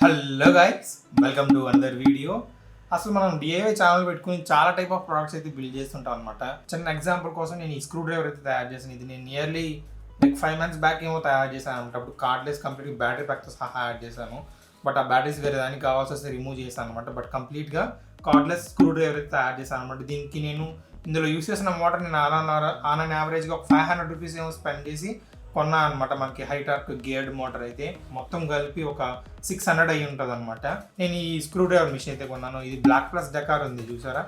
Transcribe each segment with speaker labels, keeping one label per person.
Speaker 1: Hello guys, welcome to another video. అసలు మనం DIY channel పెట్టుకుని చాలా టైప్ ఆఫ్ ప్రొడక్ట్స్ అయితే బిల్డ్ చేస్తుంటాం అనమాట. చిన్న ఎగ్జాంపుల్ కోసం నేను ఈ స్క్రూ డ్రైవర్ అయితే తయారు చేశాను. ఇది నేను నియర్లీ 5 months బ్యాక్ ఏమో తయారు చేశాను అనమాట. అప్పుడు కార్డ్లెస్ కంప్లీట్ బ్యాటరీ ప్యాక్తో సహా యాడ్ చేశాను. బట్ ఆ బ్యాటరీస్ వేరే దానికి కావాల్సి వస్తే రిమూవ్ చేశాను అనమాట. బట్ కంప్లీట్గా కార్డ్లెస్ స్క్రూ డ్రైవర్ అయితే తయారు చేశాను అనమాట. దీనికి నేను ఇందులో యూస్ చేసిన మోటార్ నేను ఆన్ అండ్ యావరేజ్గా ఒక 500 రూపీస్ ఏమో స్పెండ్ చేసి కొన్నా అనమాట. మనకి హై టార్క్ గేర్డ్ మోటార్ అయితే మొత్తం కలిపి ఒక 600 అయ్యి ఉంటుంది అనమాట. నేను ఈ స్క్రూ డ్రైవర్ మిషన్ అయితే కొన్నాను. ఇది Black+Decker ఉంది చూసారా,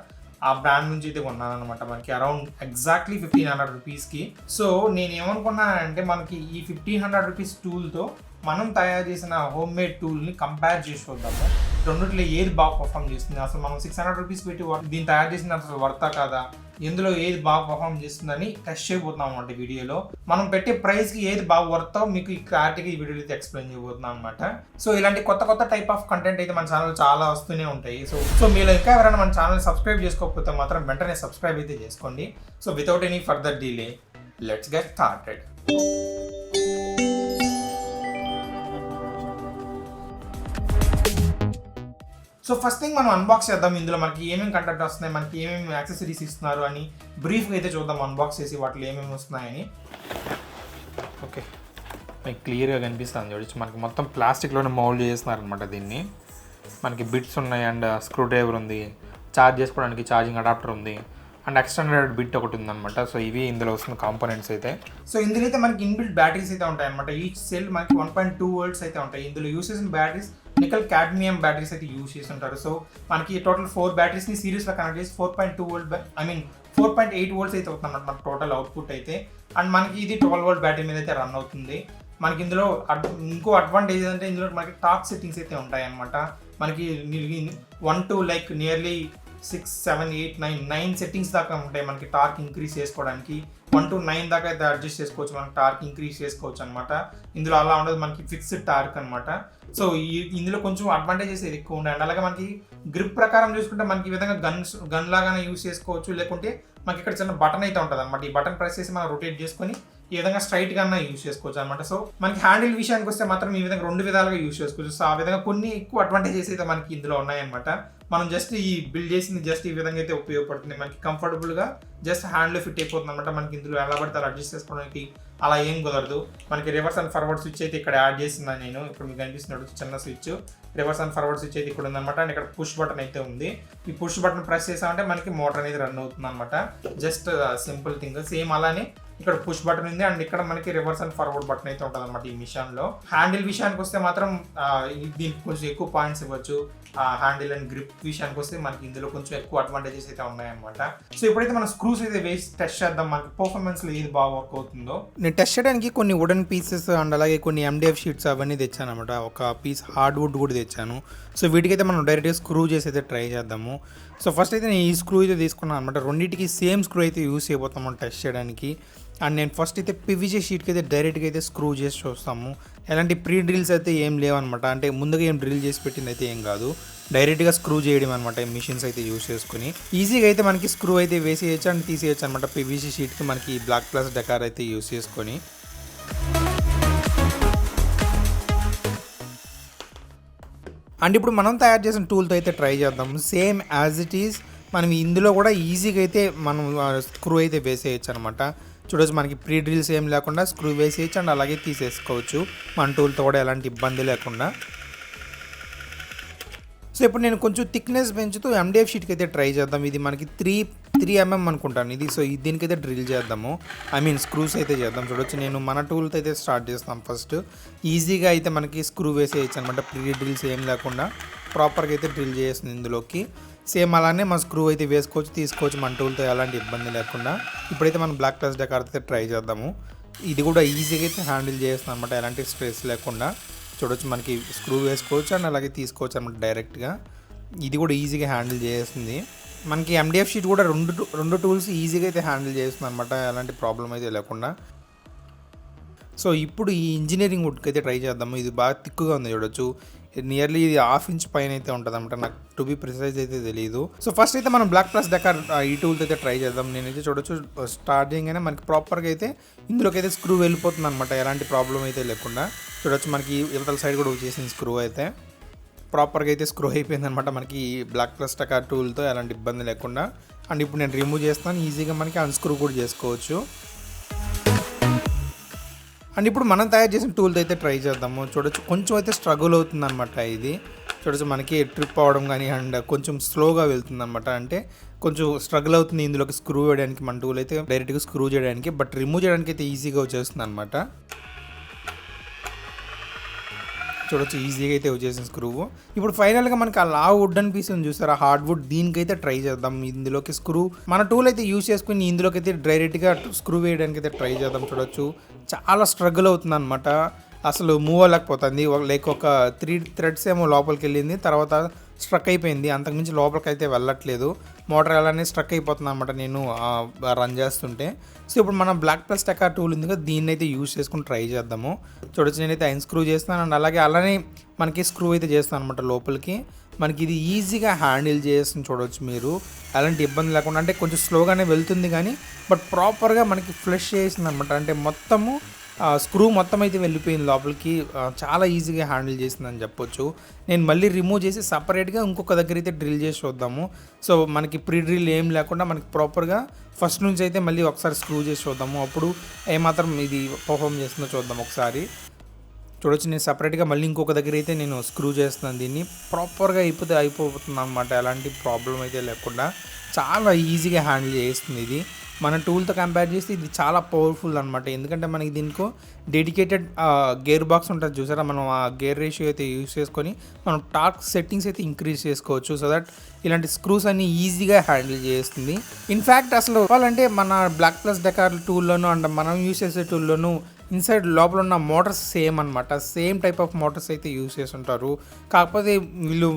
Speaker 1: ఆ బ్రాండ్ నుంచి అయితే కొన్నాను అనమాట. మనకి అరౌండ్ ఎగ్జాక్ట్లీ 1500 రూపీస్కి. సో నేను ఏమనుకున్నానంటే మనకి ఈ 1500 రూపీస్ టూల్తో మనం తయారు చేసిన హోమ్ మేడ్ టూల్ని కంపేర్ చేసి చూద్దాము. రెండిట్లో ఏది బాగా పర్ఫామ్ చేస్తుంది, అసలు మనం 600 రూపీస్ పెట్టి దీన్ని తయారు చేసిన అసలు వర్తా కాదా, ఎందులో ఏది బాగా పర్ఫామ్ చేస్తుందని టెస్ట్ చేయబోతున్నాం అన్నమాట. వీడియోలో మనం పెట్టే ప్రైస్కి ఏది బాగా వర్తో మీకు ఈ క్లారిటీగా ఈ వీడియోలో అయితే ఎక్స్ప్లెయిన్ చేయబోతున్నాం అనమాట. సో ఇలాంటి కొత్త టైప్ ఆఫ్ కంటెంట్ అయితే మన ఛానల్ చాలా వస్తూనే ఉంటాయి. సో మీరు ఇంకా ఎవరైనా మన ఛానల్ సబ్స్క్రైబ్ చేసుకోకపోతే మాత్రం వెంటనే సబ్స్క్రైబ్ అయితే చేసుకోండి. So without any further delay let's get started. So first thing మనం అన్బాక్స్ చేద్దాం. ఇందులో మనకి ఏమేమి కంటెంట్ వస్తున్నాయి, మనకి ఏమేమి యాక్సెసరీస్ ఇస్తున్నారు అని బ్రీఫ్గా అయితే చూద్దాం. అన్బాక్స్ చేసి వాటిలో ఏమేమి వస్తున్నాయని. ఓకే, మీకు క్లియర్గా కనిపిస్తుంది చూడొచ్చు. మనకి మొత్తం ప్లాస్టిక్లోనే మౌల్డ్ చేస్తున్నారు అనమాట. దీన్ని మనకి బిట్స్ ఉన్నాయి అండ్ స్క్రూ డ్రైవర్ ఉంది, ఛార్జ్ చేసుకోవడానికి ఛార్జింగ్ అడాప్టర్ ఉంది అండ్ ఎక్స్టెండెడ్ బిట్ ఒకటి ఉందన్నమాట. సో ఇవి ఇందులో వస్తున్న కాంపోనెంట్స్ అయితే. సో ఇందులో అయితే మనకి ఇన్బిల్ట్ బ్యాటరీస్ అయితే ఉంటాయి అనమాట. ఈచ్ సెల్ మనకి 1.2 volts అయితే ఉంటాయి. ఇందులో యూస్ చేసిన బ్యాటరీస్ నికల్ కాడ్మియం బ్యాటరీస్ అయితే యూజ్ చేసి ఉంటారు. సో మనకి టోటల్ 4 బ్యాటరీస్ని సిరీస్లో కనెక్ట్ చేసి 4.2 volt 4.8 volts అయితే అవుతుంది అనమాట మనకి టోటల్ అవుట్పుట్ అయితే. అండ్ మనకి ఇది 12 volt బ్యాటరీ మీద అయితే రన్ అవుతుంది. మనకి ఇందులో ఇంకో అడ్వాంటేజ్ అంటే ఇందులో మనకి టార్క్ సెట్టింగ్స్ అయితే ఉంటాయి అనమాట. మనకి 1 to నియర్లీ 6, 7, 8, 9 సెట్టింగ్స్ దాకా ఉంటాయి మనకి టార్క్ ఇంక్రీజ్ చేసుకోవడానికి. 1 to 9 దాకా అయితే అడ్జస్ట్ చేసుకోవచ్చు, మనకి టార్క్ ఇంక్రీజ్ చేసుకోవచ్చు అనమాట. ఇందులో అలా ఉండదు, మనకి ఫిక్స్డ్ టార్క్ అనమాట. సో ఇందులో కొంచెం అడ్వాంటేజెస్ ఎక్కువ ఉంటాయి. అండ్ అలాగే మనకి గ్రిప్ ప్రకారం చూసుకుంటే మనకి ఈ విధంగా గన్ లాగానే యూస్ చేసుకోవచ్చు, లేకుంటే మనకి ఇక్కడ చిన్న బటన్ అయితే ఉంటుంది అనమాట. ఈ బటన్ ప్రెస్ చేసి మనం రొటేట్ చేసుకొని ఈ విధంగా స్ట్రైట్గా యూస్ చేసుకోవచ్చు అనమాట. సో మనకి హ్యాండిల్ విషయానికి వస్తే మాత్రం ఈ విధంగా 2 విధాలుగా యూస్ చేసుకోవచ్చు. సో ఆ విధంగా కొన్ని ఎక్కువ అడ్వాంటేజెస్ అయితే మనకి ఇందులో ఉన్నాయన్నమాట. మనం జస్ట్ ఈ బిల్డ్ చేసింది జస్ట్ ఈ విధంగా అయితే ఉపయోగపడుతుంది. మనకి కంఫర్టబుల్గా జస్ట్ హ్యాండ్లో ఫిట్ అయిపోతుంది అనమాట. మనకి ఇందులో ఎలా పడితే అలా అడ్జస్ట్ చేసుకోవడానికి అలా ఏం కుదరదు. మనకి రివర్స్ అండ్ ఫార్వర్డ్ స్విచ్ అయితే ఇక్కడ యాడ్ చేస్తున్నాను నేను. ఇప్పుడు మీకు కనిపిస్తున్నాడు చిన్న switch, reverse and forward switch అయితే ఇక్కడ ఉందన్నమాట. అండ్ ఇక్కడ పుష్ బటన్ అయితే ఉంది. ఈ పుష్ బటన్ ప్రెస్ చేసామంటే మనకి మోటార్ అనేది రన్ అవుతుంది అనమాట. Just simple thing. సేమ్ అలానే ఇక్కడ పుష్ బటన్ ఉంది అండ్ ఇక్కడ మనకి రివర్స్ అండ్ ఫార్వర్డ్ బటన్ అయితే ఉంటుంది అనమాట ఈ మిషన్లో. హ్యాండిల్ విషయానికి వస్తే మాత్రం దీనికి కొంచెం ఎక్కువ పాయింట్స్ ఇవ్వచ్చు. హ్యాండిల్ అండ్ గ్రిప్ విషయానికి వస్తే మనకి ఇందులో కొంచెం ఎక్కువ అడ్వాంటేజెస్ అయితే ఉన్నాయన్నమాట. సో ఇప్పుడైతే మనం స్క్రూస్ అయితే వేసి టెస్ట్ చేద్దాం, మనకి పర్ఫార్మెన్స్లో ఏది బాగా వర్క్ అవుతుందో. నేను టెస్ట్ చేయడానికి కొన్ని వుడెన్ పీసెస్ అండ్ అలాగే కొన్ని MDF షీట్స్ అవన్నీ తెచ్చాను అనమాట. ఒక పీస్ హార్డ్వుడ్ కూడా తెచ్చాను. సో వీటికైతే మనం డైరెక్ట్గా స్క్రూ చేసి అయితే ట్రై చేద్దాము. సో ఫస్ట్ అయితే నేను ఈ స్క్రూ అయితే తీసుకున్నాను అనమాట. రెండింటికి సేమ్ స్క్రూ అయితే యూస్ చేయబోతాము టెస్ట్ చేయడానికి. అండ్ నేను ఫస్ట్ అయితే PVC షీట్కి అయితే డైరెక్ట్గా అయితే స్క్రూ చేసి చూస్తాము. ఎలాంటి ప్రీ డ్రిల్స్ అయితే ఏం లేవన్నమాట. అంటే ముందుగా ఏం డ్రిల్ చేసి పెట్టింది అయితే ఏం కాదు, డైరెక్ట్గా స్క్రూ చేయడం అనమాట. మిషన్స్ అయితే యూస్ చేసుకుని ఈజీగా అయితే మనకి స్క్రూ అయితే వేసేయచ్చు అండ్ తీసేయచ్చు అనమాట. PVC షీట్కి మనకి Black+Decker అయితే యూస్ చేసుకొని. అండ్ ఇప్పుడు మనం తయారు చేసిన టూల్తో అయితే ట్రై చేద్దాం. సేమ్ యాజ్ ఇట్ ఈజ్ మనం ఇందులో కూడా ఈజీగా అయితే మనం స్క్రూ అయితే వేసేయచ్చు అనమాట. చూడొచ్చు, మనకి ప్రీ డ్రిల్స్ ఏం లేకుండా స్క్రూ వేసేయచ్చు అండ్ అలాగే తీసేసుకోవచ్చు మన టూల్తో కూడా ఎలాంటి ఇబ్బంది లేకుండా. సో ఇప్పుడు నేను కొంచెం థిక్నెస్ పెంచుతూ MDF షీట్కి అయితే ట్రై చేద్దాం. ఇది మనకి 3 mm అనుకుంటాను ఇది. సో దీనికైతే డ్రిల్ చేద్దాము, స్క్రూస్ అయితే చేద్దాం. చూడొచ్చు, నేను మన టూల్తో అయితే స్టార్ట్ చేస్తాం. ఫస్ట్ ఈజీగా అయితే మనకి స్క్రూ వేసేయచ్చు అనమాట. ప్రీ డ్రిల్స్ ఏం లేకుండా ప్రాపర్గా అయితే డ్రిల్ చేస్తుంది ఇందులోకి. సేమ్ అలానే మన స్క్రూ అయితే వేసుకోవచ్చు, తీసుకోవచ్చు మన టూల్తో ఎలాంటి ఇబ్బంది లేకుండా. ఇప్పుడైతే మనం Black+Decker అయితే ట్రై చేద్దాము. ఇది కూడా ఈజీగా అయితే హ్యాండిల్ చేస్తుంది అనమాట, ఎలాంటి స్ట్రెస్ లేకుండా. చూడొచ్చు, మనకి స్క్రూ వేసుకోవచ్చు అండ్ అలాగే తీసుకోవచ్చు అనమాట డైరెక్ట్గా. ఇది కూడా ఈజీగా హ్యాండిల్ చేస్తుంది. మనకి MDF షీట్ కూడా రెండు టూల్స్ ఈజీగా అయితే హ్యాండిల్ చేస్తుంది అనమాట, ఎలాంటి ప్రాబ్లం అయితే లేకుండా. సో ఇప్పుడు ఈ ఇంజనీరింగ్ వుడ్కి అయితే ట్రై చేద్దాము. ఇది బాగా థిక్గా ఉంది చూడొచ్చు, నియర్లీ ఇది 1/2 inch పైన అయితే ఉంటుంది అనమాట. నాకు టు బి ప్రిసైజ్ అయితే తెలియదు. సో ఫస్ట్ అయితే మనం Black+Decker ఈ టూల్తో అయితే ట్రై చేద్దాం. నేనైతే చూడొచ్చు స్టార్టింగ్ అయినా మనకి ప్రాపర్గా అయితే ఇందులోకి అయితే స్క్రూ వెళ్ళిపోతుంది అనమాట, ఎలాంటి ప్రాబ్లం అయితే లేకుండా. చూడొచ్చు, మనకి ఇవతల సైడ్ కూడా వచ్చేసింది స్క్రూ అయితే. ప్రాపర్గా అయితే స్క్రూ అయిపోయింది అనమాట మనకి Black+Decker టూల్తో ఎలాంటి ఇబ్బంది లేకుండా. అండ్ ఇప్పుడు నేను రిమూవ్ చేస్తాను, ఈజీగా మనకి అన్స్క్రూ కూడా చేసుకోవచ్చు. అండ్ ఇప్పుడు మనం తయారు చేసిన టూల్తో అయితే ట్రై చేద్దాము. చూడొచ్చు కొంచెం అయితే స్ట్రగుల్ అవుతుంది అనమాట ఇది. చూడొచ్చు మనకి ట్రిప్ అవడం కానీ అండ్ కొంచెం స్లోగా వెళ్తుంది అనమాట. అంటే కొంచెం స్ట్రగుల్ అవుతుంది ఇందులోకి స్క్రూ వేయడానికి, మన టూల్ అయితే డైరెక్ట్గా స్క్రూ చేయడానికి, బట్ రిమూవ్ చేయడానికి అయితే ఈజీగా వచ్చేస్తుంది అనమాట. చూడొచ్చు ఈజీగా అయితే వచ్చేసిన స్క్రూ. ఇప్పుడు ఫైనల్గా మనకి ఆ వుడెన్ పీస్ ఉంది చూసారా, హార్డ్ వుడ్, దీనికైతే ట్రై చేద్దాం. ఇందులోకి స్క్రూ మన టూల్ అయితే యూజ్ చేసుకుని ఇందులోకి అయితే డైరెక్ట్గా స్క్రూ వేయడానికి అయితే ట్రై చేద్దాం. చూడొచ్చు చాలా స్ట్రగుల్ అవుతుంది అనమాట, అసలు మూవ్ అవ్వలేకపోతుంది. లైక్ ఒక 3 థ్రెడ్స్ ఏమో లోపలికి వెళ్ళింది, తర్వాత స్ట్రక్ అయిపోయింది. అంతకుమించి లోపలికి అయితే వెళ్ళట్లేదు, మోటార్ అలానే స్ట్రక్ అయిపోతుంది అనమాట నేను రన్ చేస్తుంటే. సో ఇప్పుడు మనం Black+Decker టూల్ ఉంది కదా, దీన్ని అయితే యూజ్ చేసుకుని ట్రై చేద్దాము. చూడొచ్చు నేనైతే స్క్రూ చేస్తాను అండ్ అలానే మనకి స్క్రూ అయితే చేస్తాను అనమాట లోపలికి. మనకి ఇది ఈజీగా హ్యాండిల్ చేస్తుంది చూడవచ్చు మీరు, అలాంటి ఇబ్బంది లేకుండా. అంటే కొంచెం స్లోగానే వెళ్తుంది కానీ బట్ ప్రాపర్గా మనకి ఫ్లష్ చేసింది అనమాట. అంటే మొత్తము స్క్రూ మొత్తం అయితే వెళ్ళిపోయింది లోపలికి, చాలా ఈజీగా హ్యాండిల్ చేసిందని చెప్పొచ్చు. నేను మళ్ళీ రిమూవ్ చేసి సపరేట్గా ఇంకొక దగ్గర అయితే డ్రిల్ చేసి చూద్దాము. సో మనకి ప్రీ డ్రిల్ ఏం లేకుండా మనకి ప్రాపర్గా ఫస్ట్ నుంచి అయితే మళ్ళీ ఒకసారి స్క్రూ చేసి చూద్దాము, అప్పుడు ఏమాత్రం ఇది పర్ఫామ్ చేస్తుందో చూద్దాం ఒకసారి. చూడొచ్చు నేను సపరేట్గా మళ్ళీ ఇంకొక దగ్గర అయితే నేను స్క్రూ చేస్తున్నాను. దీన్ని ప్రాపర్గా అయిపోతుంది అనమాట, ఎలాంటి ప్రాబ్లం అయితే లేకుండా చాలా ఈజీగా హ్యాండిల్ చేస్తుంది ఇది. మన టూల్తో కంపేర్ చేస్తే ఇది చాలా పవర్ఫుల్ అనమాట. ఎందుకంటే మనకి దీనికి డెడికేటెడ్ గేర్ బాక్స్ ఉంటుంది చూసారా, మనం ఆ గేర్ రేషియో అయితే యూస్ చేసుకొని మనం టార్క్ సెట్టింగ్స్ అయితే ఇంక్రీజ్ చేసుకోవచ్చు. సో దట్ ఇలాంటి స్క్రూస్ అన్ని ఈజీగా హ్యాండిల్ చేస్తుంది. ఇన్ఫ్యాక్ట్ అసలు చెప్పాలంటే మన Black+Decker టూల్లోనూ అండ్ మనం యూస్ చేసే టూల్లోనూ ఇన్సైడ్ లోపల ఉన్న మోటార్స్ సేమ్ అనమాట, సేమ్ టైప్ ఆఫ్ మోటార్స్ అయితే యూస్ చేసి ఉంటారు. కాకపోతే వీళ్ళు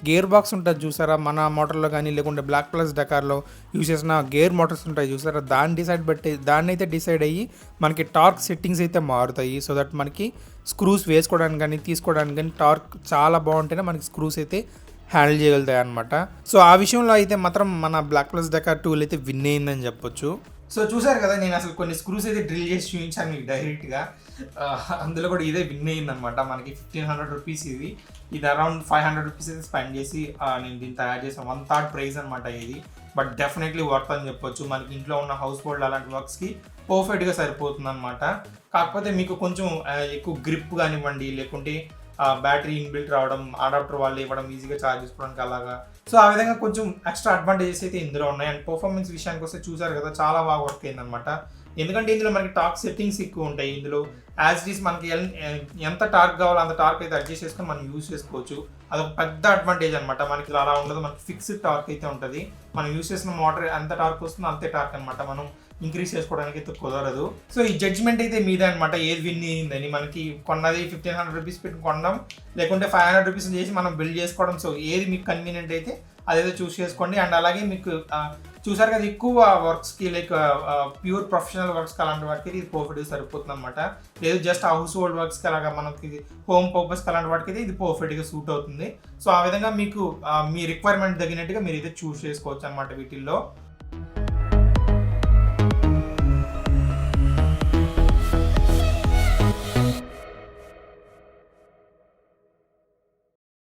Speaker 1: గేర్ బాక్స్ ఉంటుంది చూసారా, మన మోటార్లో కానీ లేకుంటే Black+Deckerలో యూస్ చేసిన గేర్ మోటార్స్ ఉంటాయి చూసారా, దాన్ని అయితే డిసైడ్ అయ్యి మనకి టార్క్ సెట్టింగ్స్ అయితే మారుతాయి. సో దట్ మనకి స్క్రూస్ వేసుకోవడానికి కానీ తీసుకోవడానికి కానీ టార్క్ చాలా బాగుంటేనే మనకి స్క్రూస్ అయితే హ్యాండిల్ చేయగలుగుతాయి అనమాట. సో ఆ విషయంలో అయితే మాత్రం మన Black+Decker టూల్ అయితే విన్ అయిందని చెప్పొచ్చు. సో చూసారు కదా, నేను అసలు కొన్ని స్క్రూస్ అయితే డ్రిల్ చేసి చూపించాను మీకు డైరెక్ట్గా. అందులో కూడా ఇదే విన్ అయిందనమాట. మనకి 1500 రూపీస్ ఇది అరౌండ్ 500 రూపీస్ అయితే స్పెండ్ చేసి నేను దీన్ని తయారు చేసాను. 1/3 ప్రైస్ అనమాట ఇది, బట్ డెఫినెట్లీ వర్త్ అని చెప్పొచ్చు. మనకి ఇంట్లో ఉన్న హౌస్ హోల్డ్ అలాంటి వర్క్స్కి పర్ఫెక్ట్గా సరిపోతుంది అనమాట. కాకపోతే మీకు కొంచెం ఎక్కువ గ్రిప్ కానివ్వండి, లేకుంటే బ్యాటరీ ఇన్బిల్ట్ రావడం, అడాప్టర్ వాళ్ళు ఇవ్వడం, ఈజీగా ఛార్జ్ చేసుకోవడానికి అలాగా. సో ఆ విధంగా కొంచెం ఎక్స్ట్రా అడ్వాంటేజెస్ అయితే ఇందులో ఉన్నాయి. అండ్ పర్ఫార్మెన్స్ విషయానికి వస్తే చూసారు కదా, చాలా బాగా వర్క్ అయిందనమాట. ఎందుకంటే ఇందులో మనకి టార్క్ సెట్టింగ్స్ ఎక్కువ ఉంటాయి. ఇందులో యాజ్ ఇట్ ఈస్ మనకి ఎంత టార్క్ కావాలో అంత టార్క్ అయితే అడ్జస్ట్ చేసుకొని మనం యూస్ చేసుకోవచ్చు. అదొక పెద్ద అడ్వాంటేజ్ అనమాట. మనకి అలా ఉండదు, మనకి ఫిక్స్డ్ టార్క్ అయితే ఉంటుంది. మనం యూస్ చేసిన మోటార్ ఎంత టార్క్ వస్తుందో అంతే టార్క్ అనమాట, మనం ఇంక్రీజ్ చేసుకోవడానికి అయితే కుదరదు. సో ఈ జడ్జ్మెంట్ అయితే మీదే అనమాట, ఏది విన్ అయ్యిందని. మనకి కొన్నది 1500 రూపీస్ పెట్టి కొనడం, లేకుంటే 500 రూపీస్ చేసి మనం బిల్డ్ చేసుకోవడం. సో ఏది మీకు కన్వీనియంట్ అయితే అదైతే చూస్ చేసుకోండి. అండ్ అలాగే మీకు చూసారు కదా, ఎక్కువ వర్క్స్కి లైక్ ప్యూర్ ప్రొఫెషనల్ వర్క్స్కి అలాంటి వాటికి ఇది పర్ఫెక్ట్గా సరిపోతుంది అనమాట. లేదు జస్ట్ హౌస్ హోల్డ్ వర్క్స్కి అలాగా మనకి హోమ్ పర్పస్కి అలాంటి వాటికి అయితే ఇది పర్ఫెక్ట్గా సూట్ అవుతుంది. సో ఆ విధంగా మీకు మీ రిక్వైర్మెంట్ తగినట్టుగా మీరు అయితే చూస్ చేసుకోవచ్చు అనమాట వీటిల్లో.